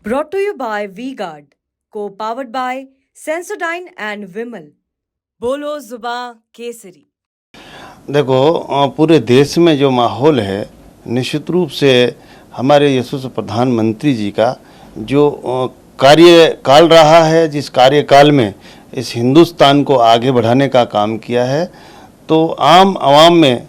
Brought to you by V-Guard, co-powered by Sensodyne and Vimal. बोलो जुबां केसरी। देखो पूरे देश में जो माहौल है निश्चित रूप से हमारे यशस्वी प्रधानमंत्री जी का जो कार्यकाल रहा है, जिस कार्यकाल में इस हिंदुस्तान को आगे बढ़ाने का काम किया है, तो आम आवाम में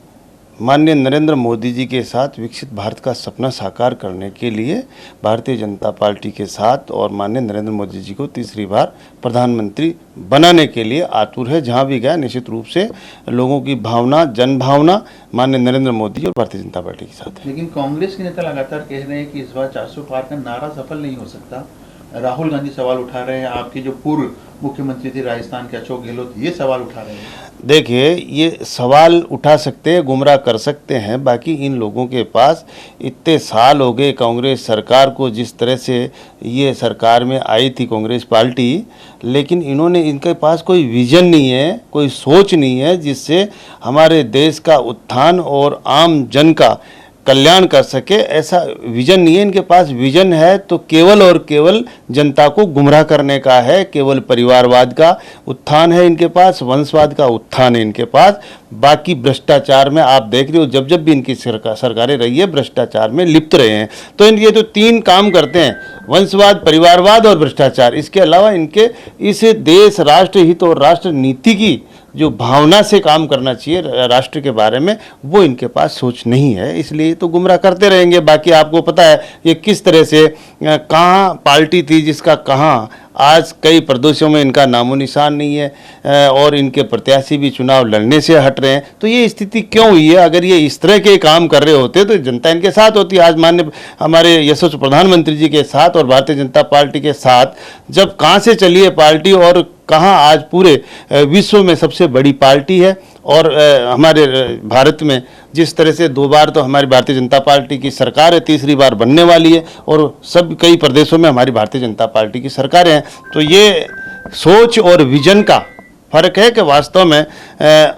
माननीय नरेंद्र मोदी जी के साथ विकसित भारत का सपना साकार करने के लिए भारतीय जनता पार्टी के साथ और माननीय नरेंद्र मोदी जी को तीसरी बार प्रधानमंत्री बनाने के लिए आतुर है। जहां भी गया निश्चित रूप से लोगों की भावना, जन भावना माननीय नरेंद्र मोदी और भारतीय जनता पार्टी के साथ है। लेकिन कांग्रेस के नेता लगातार कह रहे हैं कि इस बार 400 पार का नारा सफल नहीं हो सकता। राहुल गांधी सवाल उठा रहे हैं, आपके जो पूर्व मुख्यमंत्री थे राजस्थान के अशोक गहलोत, ये सवाल उठा रहे हैं। देखिए, ये सवाल उठा सकते हैं, गुमराह कर सकते हैं, बाकी इन लोगों के पास इतने साल हो गए कांग्रेस सरकार को, जिस तरह से ये सरकार में आई थी कांग्रेस पार्टी, लेकिन इन्होंने, इनके पास कोई विजन नहीं है, कोई सोच नहीं है जिससे हमारे देश का उत्थान और आम जन का कल्याण कर सके। ऐसा विजन नहीं है इनके पास। विजन है तो केवल और केवल जनता को गुमराह करने का है, केवल परिवारवाद का उत्थान है इनके पास, वंशवाद का उत्थान है इनके पास। बाकी भ्रष्टाचार में आप देख रहे हो, जब जब भी इनकी सरकारें रही है भ्रष्टाचार में लिप्त रहे हैं। तो ये तो तीन काम करते हैं, वंशवाद, परिवारवाद और भ्रष्टाचार। इसके अलावा इनके इस देश, राष्ट्र हित और राष्ट्र नीति की जो भावना से काम करना चाहिए राष्ट्र के बारे में, वो इनके पास सोच नहीं है, इसलिए तो गुमराह करते रहेंगे। बाकी आपको पता है ये किस तरह से कहाँ पार्टी थी जिसका कहाँ आज कई प्रदेशों में इनका नामो निशान नहीं है और इनके प्रत्याशी भी चुनाव लड़ने से हट रहे हैं। तो ये स्थिति क्यों हुई है? अगर ये इस तरह के काम कर रहे होते तो जनता इनके साथ होती। आज माननीय हमारे यशस्वी प्रधानमंत्री जी के साथ और भारतीय जनता पार्टी के साथ जब कहाँ से चली है पार्टी और कहाँ आज पूरे विश्व में सबसे बड़ी पार्टी है, और हमारे भारत में जिस तरह से 2 बार तो हमारी भारतीय जनता पार्टी की सरकार है, तीसरी बार बनने वाली है, और सब कई प्रदेशों में हमारी भारतीय जनता पार्टी की सरकारें हैं। तो ये सोच और विजन का फर्क है कि वास्तव में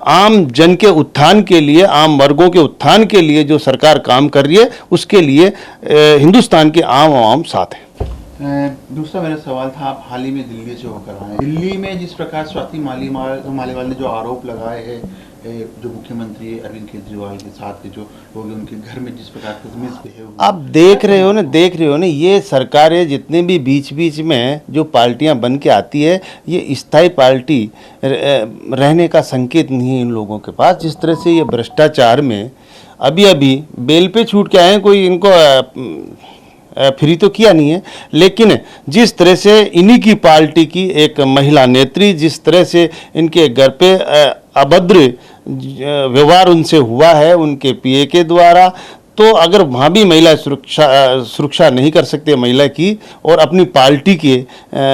आम जन के उत्थान के लिए, आम वर्गों के उत्थान के लिए जो सरकार काम कर रही है, उसके लिए हिंदुस्तान के आम आवाम साथ है। दूसरा मेरा सवाल था, आप हाल ही में दिल्ली से होकर आए। दिल्ली में जिस प्रकार स्वाति मालीवाल ने जो आरोप लगाए हैं जो मुख्यमंत्री अरविंद केजरीवाल के साथ के जो लोग उनके घर में जिस प्रकार से मिसबिहेव, आप देख रहे हो ना, ये सरकारें जितने भी बीच बीच में जो पार्टियां बन के आती है, ये स्थायी पार्टी रहने का संकेत नहीं है इन लोगों के पास। जिस तरह से ये भ्रष्टाचार में अभी अभी बेल पे छूट के आए, कोई इनको फ्री तो किया नहीं है, लेकिन जिस तरह से इन्हीं की पार्टी की एक महिला नेत्री, जिस तरह से इनके घर पे अभद्र व्यवहार उनसे हुआ है उनके पीए के द्वारा, तो अगर वहाँ भी महिला सुरक्षा नहीं कर सकते महिला की, और अपनी पार्टी के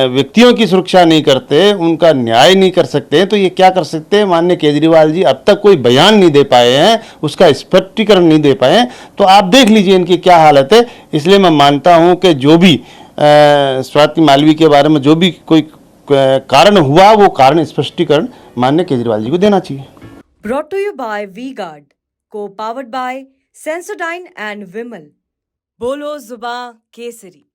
व्यक्तियों की सुरक्षा नहीं करते, उनका न्याय नहीं कर सकते, तो ये क्या कर सकते हैं? माननीय केजरीवाल जी अब तक कोई बयान नहीं दे पाए हैं, उसका स्पष्टीकरण नहीं दे पाए हैं। तो आप देख लीजिए इनकी क्या हालत है। इसलिए मैं मानता हूँ कि जो भी स्वाति मालवी के बारे में जो भी कोई कारण हुआ, वो कारण स्पष्टीकरण माननीय केजरीवाल जी को देना चाहिए। Brought to you by V-Guard, co-powered by Sensodyne and Vimal. बोलो जुबां केसरी।